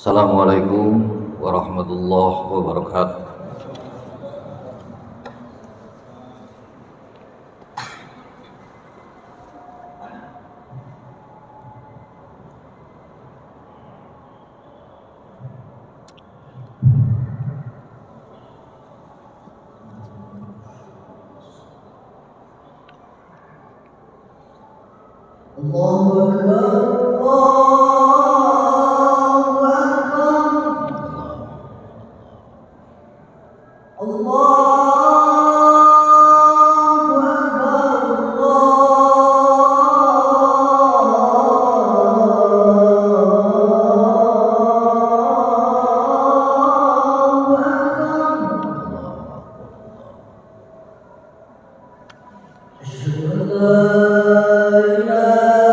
Assalamualaikum warahmatullahi wabarakatuh. Allahu Akbar, Allahu Akbar, Allahu Akbar, Allahu Akbar. Asyhadu an la ilaha illallah.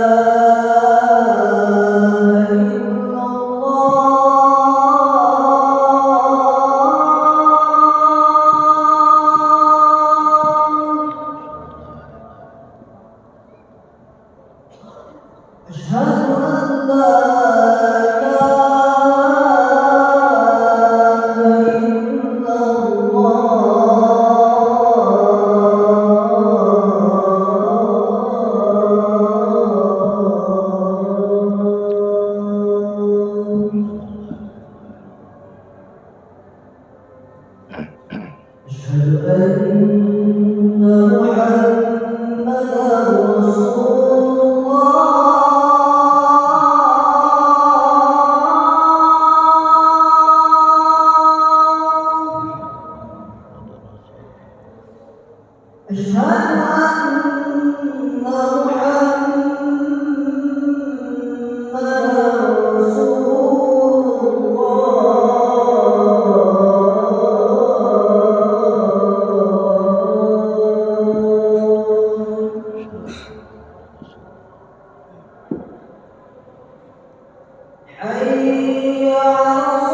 Asyhadu an la ilaha illallah. Asyhadu anna Muhammadan Rasulullah. Asyhadu anna Muhammadan Rasulullah. Hayya 'alas Hayya 'alas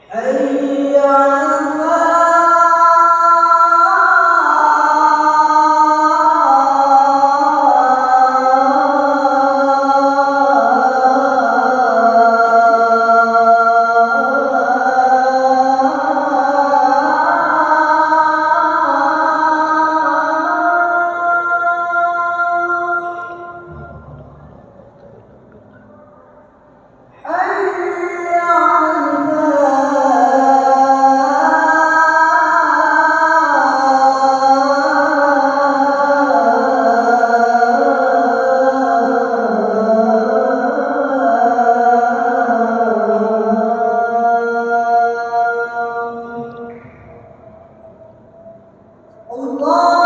Hayya 'alal Allahu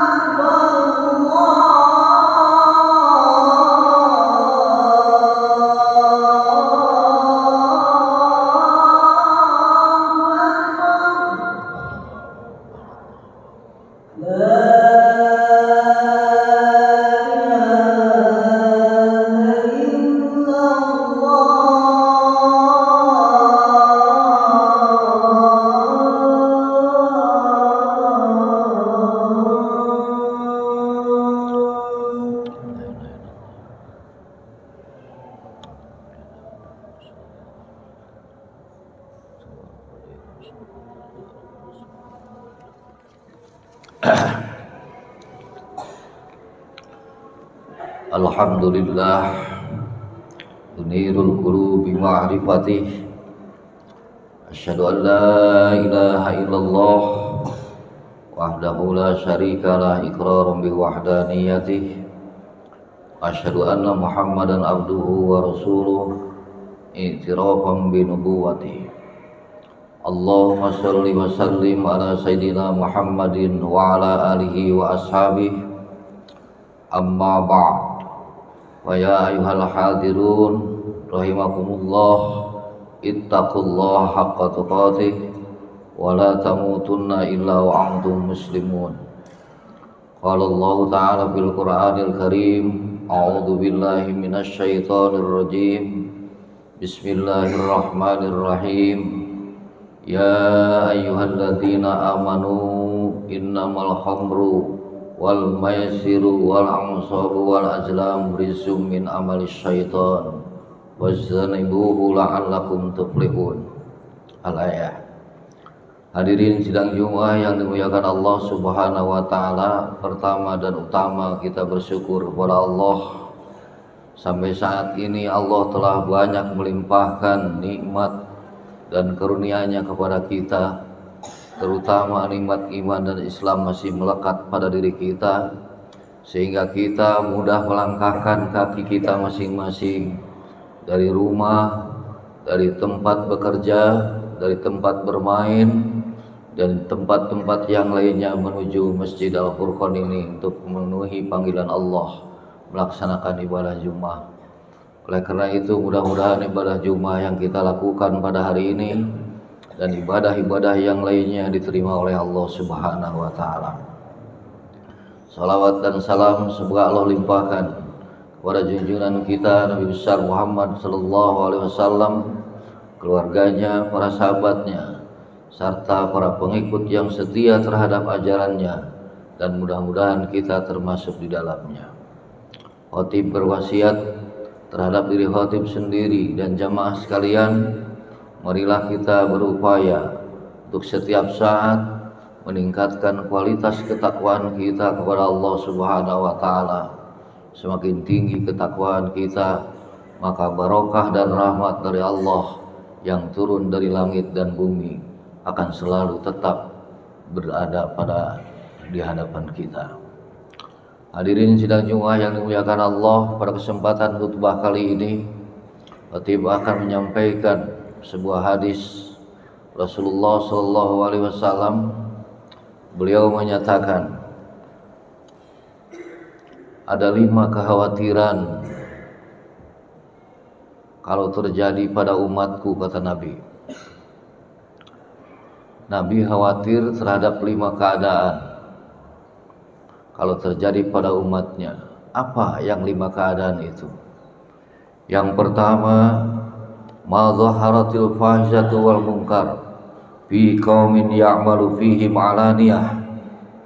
Akbar, Allahu Akbar. La ilaha Alhamdulillah Tunirul qulubi ma'rifatih. Asyhadu an la ilaha illallah wahdahu la syarika lah iqrarum bi wahdaniyatih Asyhadu anna Muhammadan abduhu wa rasuluh i'tirafan bi nubuwwati. Allahumma shalli wa sallim ala sayyidina Muhammadin wa ala alihi wa ashabihi. Amma ba'd. Wa ya ayyuhal hadirun rahimakumullah, ittaqullaha haqqa tuqatih wa la tamutunna illa wa antum muslimun. Qala Allah ta'ala fil Qur'anil Karim, a'udzu billahi minasy syaithanir rajim. Bismillahirrahmanirrahim. Ya ayyuhalladzina amanu innamal khamru wal maisiru wal ansabu wal azlam rizqum min amalis syaitan wazanibuhu la'allakum tuflihun. Al-ayah. Hadirin sidang Jumat yang dimuliakan Allah Subhanahu wa taala, pertama dan utama kita bersyukur kepada Allah. Sampai saat ini Allah telah banyak melimpahkan nikmat dan karunia-Nya kepada kita, terutama nikmat iman dan Islam masih melekat pada diri kita, sehingga kita mudah melangkahkan kaki kita masing-masing dari rumah, dari tempat bekerja, dari tempat bermain, dan tempat-tempat yang lainnya menuju Masjid Al-Furqan ini untuk memenuhi panggilan Allah, melaksanakan ibadah Jumat. Oleh karena itu, mudah-mudahan ibadah Jumat yang kita lakukan pada hari ini dan ibadah-ibadah yang lainnya diterima oleh Allah Subhanahu wa taala. Salawat dan salam semoga Allah limpahkan kepada junjungan kita Nabi besar Muhammad sallallahu alaihi wasallam, keluarganya, para sahabatnya, serta para pengikut yang setia terhadap ajarannya, dan mudah-mudahan kita termasuk di dalamnya. Khatib berwasiat terhadap diri khatib sendiri dan jamaah sekalian, marilah kita berupaya untuk setiap saat meningkatkan kualitas ketakwaan kita kepada Allah Subhanahu wa taala. Semakin tinggi ketakwaan kita, maka barokah dan rahmat dari Allah yang turun dari langit dan bumi akan selalu tetap berada di hadapan kita. Hadirin sidang Jumat yang dimuliakan Allah, pada kesempatan khutbah kali ini khatib akan menyampaikan sebuah hadis Rasulullah sallallahu alaihi wasallam. Beliau menyatakan ada 5 kekhawatiran kalau terjadi pada umatku, kata Nabi. Nabi khawatir terhadap 5 keadaan kalau terjadi pada umatnya. Apa yang 5 keadaan itu? Yang pertama, ma dhaharatil fahsyatu wal munkar fi qaumin ya'malu fihim alaniyah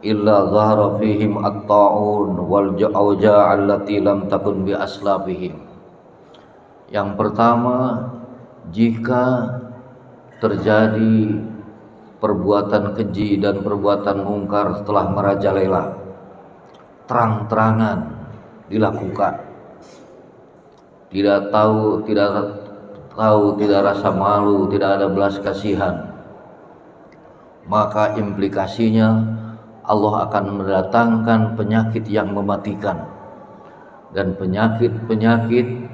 illa dhahara fihim at-ta'un wal ja'uja allati lam takun bi aslafihim. Yang pertama, jika terjadi perbuatan keji dan perbuatan mungkar telah merajalela, terang-terangan dilakukan, tidak rasa malu, tidak ada belas kasihan, maka implikasinya Allah akan mendatangkan penyakit yang mematikan dan penyakit-penyakit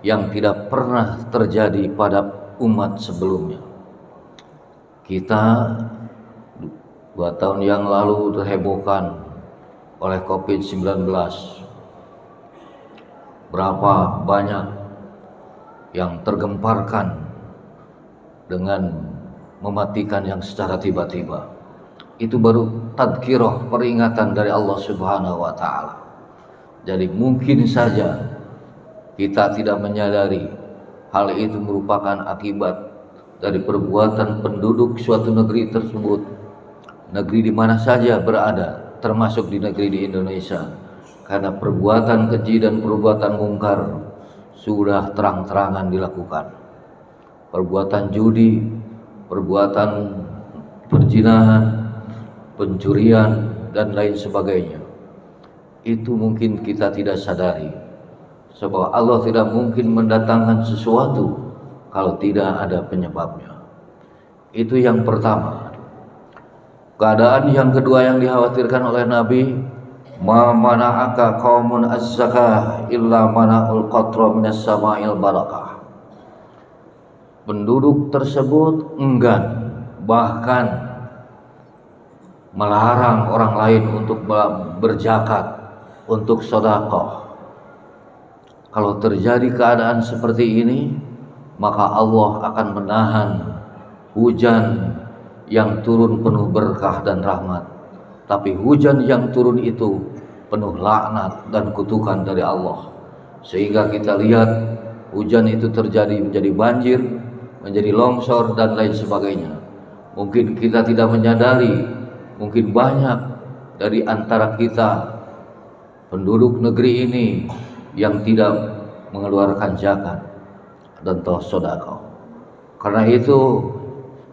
yang tidak pernah terjadi pada umat sebelumnya. Kita 2 tahun yang lalu terhebohkan oleh COVID-19. Berapa banyak yang tergemparkan dengan mematikan yang secara tiba-tiba. Itu baru tadkirah, peringatan dari Allah Subhanahu wa taala. Jadi mungkin saja kita tidak menyadari hal itu merupakan akibat dari perbuatan penduduk suatu negeri tersebut, negeri di mana saja berada, termasuk di negeri di Indonesia, karena perbuatan keji dan perbuatan mungkar sudah terang-terangan dilakukan. Perbuatan judi, perbuatan perzinahan, pencurian, dan lain sebagainya. Itu mungkin kita tidak sadari, sebab Allah tidak mungkin mendatangkan sesuatu kalau tidak ada penyebabnya. Itu yang pertama. Keadaan yang kedua yang dikhawatirkan oleh Nabi, ma mana'aka qaumun az-zakah illa mana'ul qatra minas sama'il barakah. Penduduk tersebut enggan, bahkan melarang orang lain untuk berzakat, untuk sedekah. Kalau terjadi keadaan seperti ini, maka Allah akan menahan hujan yang turun penuh berkah dan rahmat. Tapi hujan yang turun itu penuh laknat dan kutukan dari Allah. Sehingga kita lihat hujan itu terjadi menjadi banjir, menjadi longsor dan lain sebagainya. Mungkin kita tidak menyadari, mungkin banyak dari antara kita penduduk negeri ini yang tidak mengeluarkan zakat dan sedekah. Karena itu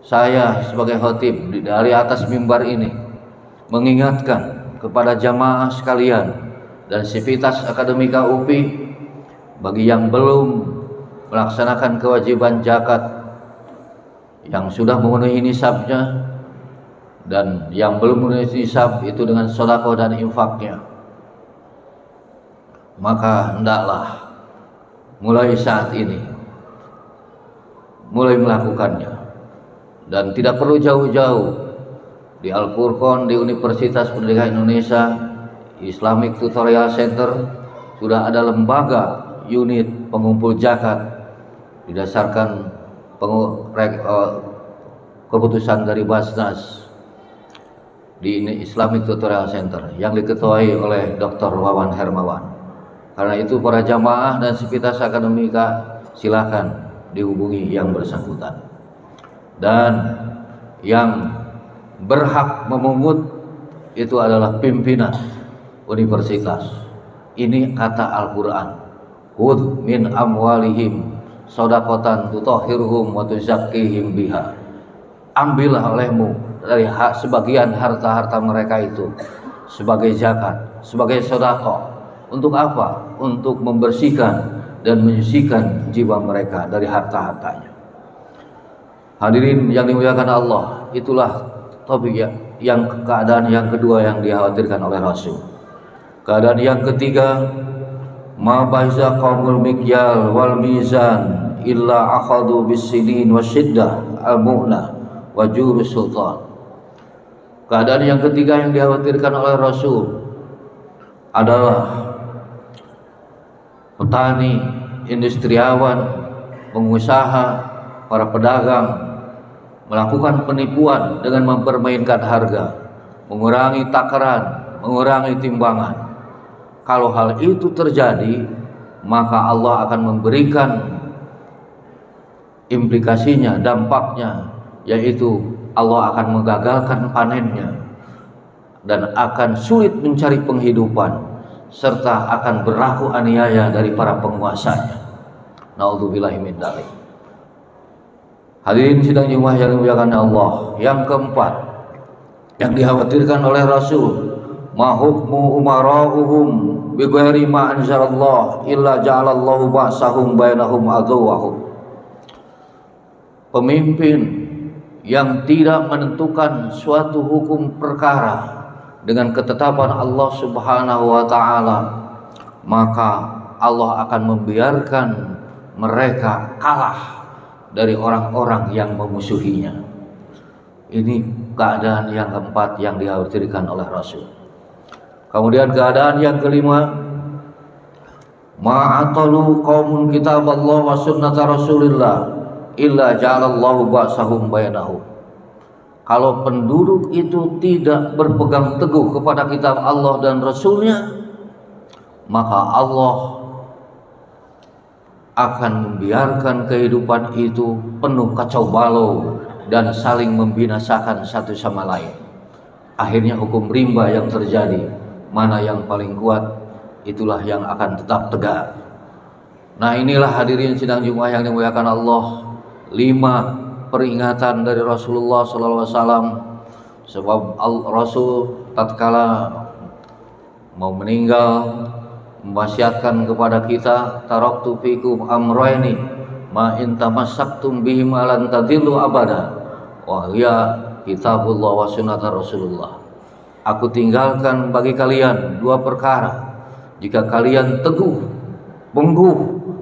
saya sebagai khatib dari atas mimbar ini mengingatkan kepada jamaah sekalian dan Sivitas Akademika UPI, bagi yang belum melaksanakan kewajiban zakat, yang sudah memenuhi nisabnya dan yang belum memenuhi nisab itu dengan sedekah dan infaknya, maka hendaklah mulai saat ini mulai melakukannya. Dan tidak perlu jauh-jauh, di Al-Furqan, di Universitas Pendidikan Indonesia Islamic Tutorial Center sudah ada lembaga unit pengumpul zakat berdasarkan keputusan dari Basnas di Islamic Tutorial Center yang diketuai oleh Dr. Wawan Hermawan. Karena itu para jamaah dan Sivitas Akademika silakan dihubungi yang bersangkutan. Dan yang berhak memungut itu adalah pimpinan universitas. Ini kata Al-Quran, khudz min amwalihim shadaqatan tutahhiruhum wa tuzakkihim biha. Ambillah olehmu dari sebagian harta-harta mereka itu sebagai zakat, sebagai sedekah. Untuk apa? Untuk membersihkan dan menyucikan jiwa mereka dari harta-hartanya. Hadirin yang dimuliakan Allah, itulah topik yang keadaan yang kedua yang dikhawatirkan oleh Rasul. Keadaan yang ketiga, ma baiza qaumul mikyal wal mizan illa akhadhu bis-sinin wasyiddah al-mu'nah wa jurus sultan. Keadaan yang ketiga yang dikhawatirkan oleh Rasul adalah petani, industriawan, pengusaha, para pedagang melakukan penipuan dengan mempermainkan harga, mengurangi takaran, mengurangi timbangan. Kalau hal itu terjadi, maka Allah akan memberikan implikasinya, dampaknya, yaitu Allah akan menggagalkan panennya dan akan sulit mencari penghidupan, serta akan berlaku aniaya dari para penguasanya. Naudzubillahi min dzalik. Hadirin sidang Jumat yang dimuliakan Allah, yang keempat yang dikhawatirkan oleh Rasul, ma hukmu umara'uhum bi ghairi ma anzalallah illa ja'alallahu ba'sahum bainahum adawahum. Pemimpin yang tidak menentukan suatu hukum perkara dengan ketetapan Allah Subhanahu wa taala, maka Allah akan membiarkan mereka kalah dari orang-orang yang memusuhinya. Ini keadaan yang keempat yang dikhawatirkan oleh Rasul. Kemudian keadaan yang kelima, ma'atalu qaumun kitab Allah wa sunnata Rasulillah illa ja'alallahu ba'sahum bainahum. Kalau penduduk itu tidak berpegang teguh kepada kitab Allah dan Rasulnya, maka Allah akan membiarkan kehidupan itu penuh kacau balau dan saling membinasakan satu sama lain. Akhirnya hukum rimba yang terjadi, mana yang paling kuat, itulah yang akan tetap tegak. Nah, inilah hadirin sidang Jumat yang dimuliakan Allah, 5 peringatan dari Rasulullah SAW. Sebab Rasul tatkala mau meninggal mewasiatkan kepada kita, taraktu fikum amrayni ma in tamassaktum bihim lan tadillu abada wa hiya kitabullah wa sunnata Rasulullah. Aku tinggalkan bagi kalian dua perkara. Jika kalian teguh,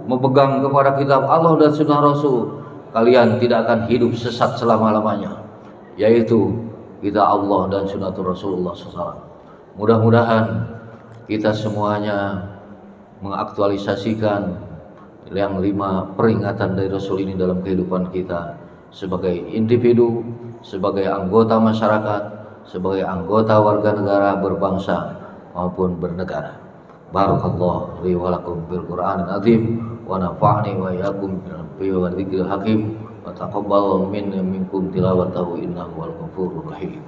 memegang kepada kitab Allah dan sunnah Rasul, kalian tidak akan hidup sesat selama-lamanya, yaitu kitab Allah dan sunnah Rasulullah SAW. Mudah-mudahan kita semuanya mengaktualisasikan yang 5 peringatan dari Rasul ini dalam kehidupan kita sebagai individu, sebagai anggota masyarakat, sebagai anggota warga negara berbangsa maupun bernegara. Barakallahu li wa lakum bil Qur'anil azim wa nafa'ni wa iyyakum bil dzikril hakim wa taqabbal minni minkum tilawatahu innahu wal ghafurur rahim.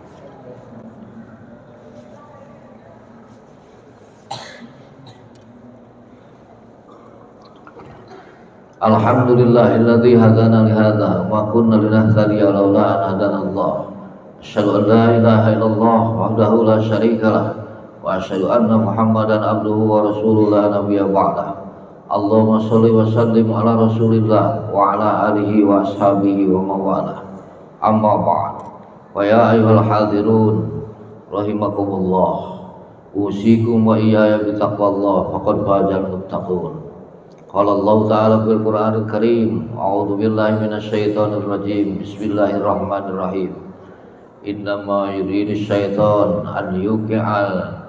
Alhamdulillahilladzi hadana li hadza wa kunna linahtadiya laula an hadana Allah. Asyhadu an la ilaha illallah wahdahu la syarikalah wa asyhadu anna Muhammadan abduhu wa rasuluhu la nabiyya ba'dah. Allahumma shalli wa sallim ala Rasulillah wa ala alihi wa ashabihi wa mawalah. Amma ba'd. Wa ya ayyuhal hadirun rahimakumullah. Usikum wa iyaya bi taqwallah faqad fazal muttaqun. Qala Allah Ta'ala fil Qur'anil Karim, a'udzu billahi minasy syaithanir rajim. Bismillahirrahmanirrahim. Innama yuridu syaitan an yuqi'al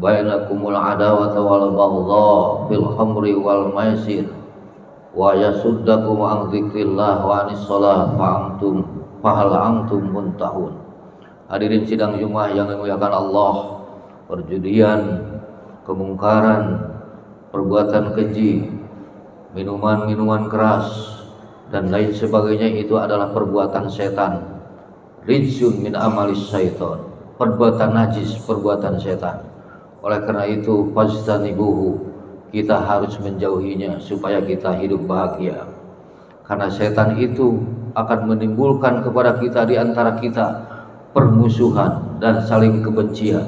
bainakumul adawata wal baghdha fil khamri wal maisir wa yasuddakum an dzikrillah wa anis shalah fahal antum muntahun. Hadirin sidang Jumat yang dimuliakan Allah, perjudian, kemungkaran, perbuatan keji, minuman keras dan lain sebagainya itu adalah perbuatan setan. Rijsun min amalis syaitan, perbuatan najis, perbuatan setan. Oleh karena itu fajtanibuhu, kita harus menjauhinya supaya kita hidup bahagia. Karena setan itu akan menimbulkan kepada kita di antara kita permusuhan dan saling kebencian,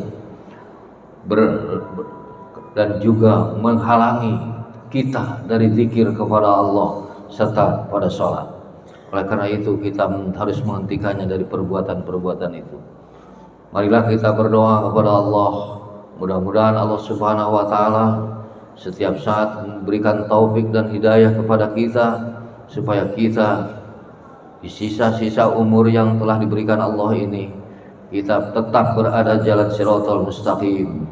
dan juga menghalangi kita dari zikir kepada Allah serta pada sholat. Oleh karena itu kita harus menghentikannya dari perbuatan-perbuatan itu. Marilah kita berdoa kepada Allah. Mudah-mudahan Allah Subhanahu wa Ta'ala setiap saat memberikan taufik dan hidayah kepada kita, supaya kita di sisa-sisa umur yang telah diberikan Allah ini, kita tetap berada jalan Shiratal Mustaqim.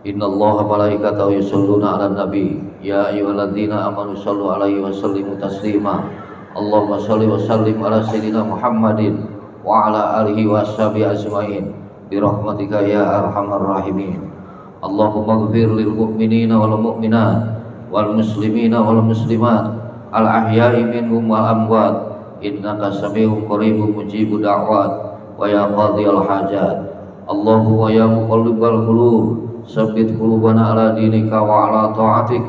Innallaha malaikatahu yusholluna 'alan nabi ya ayyuhalladzina amanu shallu 'alaihi wa sallimu taslima. Allahumma shalli wa sallim ala sayyidina Muhammadin wa ala alihi wa ashabihi ajmain bi rahmatika ya arhamar rahimin. Allahumma ighfir lil mu'minina wal mu'minat wal muslimina wal muslimat al ahya'i minhum wal amwat innaka sami'un qaribun mujibud da'wat wa ya qadhiyal hajat. Allahumma ya muqallibal qulub sabbit qulubana ala dinika wa ala ta'atik.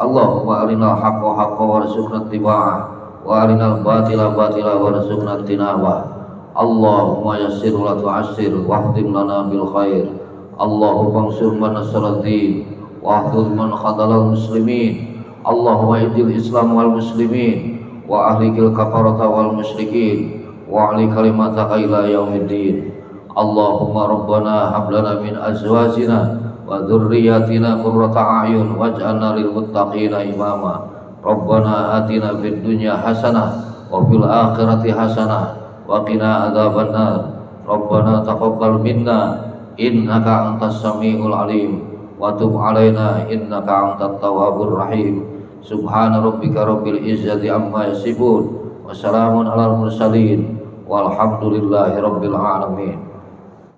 Allahumma arinal haqqa haqqan warzuqna ittiba'ah wa arinal batila batila warzuqna tinabah. Allahumma yassir wa la tu'assir wahdim lana bil khair. Allahumma ansur man nasara ad-din wa ahdhur man khadalal muslimin. Allahumma idil islam wal muslimin wa ahlikil kafarata wal musyrikin wa ahli kalimataka ila yaumiddin. Allahumma rabbana hab lana min azwajina wa dzurriyyatina qurrata a'yun waj'alna lil muttaqina imama. Rabbana atina fid dunya hasanah wa fil akhirati hasanah wa qina adzabannar. Rabbana taqabbal minna innaka antas samiul alim wa tub alaina innaka antat tawwabur rahim. Subhana rabbika rabbil izzati amma yasifun wa salamun alal mursalin walhamdulillahi rabbil alamin.